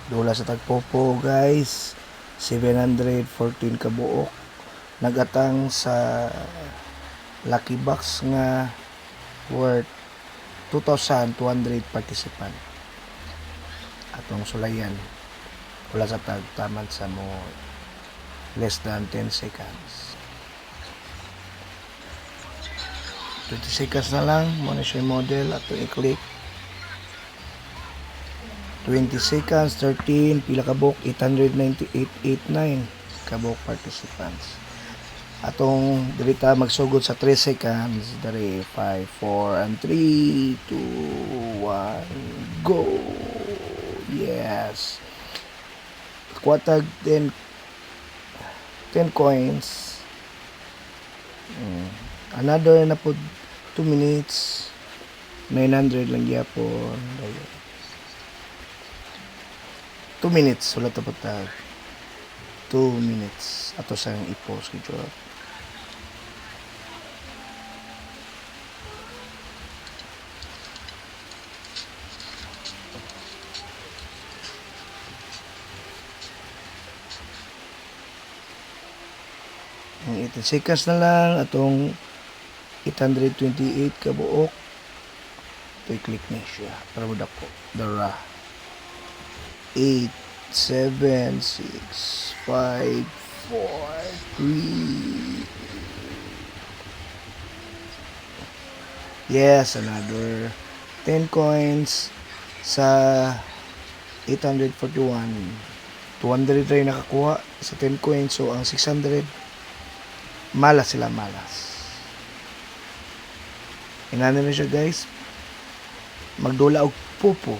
Dula sa tagpopo guys, 714 ka buok. Nagatang sa lucky box nga worth 2,200 participant. Atong sulayan. Wala sa tagtaman sa mo less than 10 seconds. 20 seconds na lang, muna siya model at i-click. 20 seconds, 13, pila kabok, 898.89 kabok participants. Atong dirita magsugod sa 3 seconds, dari 5, 4, and 3, 2, 1, go! Yes! Kuwatag 10 coins. Another na po 2 minutes, 900 lang yapon. 2 minutes, wala tapos tag 2 minutes ato sa i-post ko. Ang 18 seconds na lang atong 828 ka buok. I-click na siya para mo dako. Dara 8, 7, 6, 5, 4, 3. Yes, another 10 coins sa 841. 200 rin nakakuha sa 10 coins. So, ang 600, malas sila, malas. Inano na siya guys. Magdula og pupo.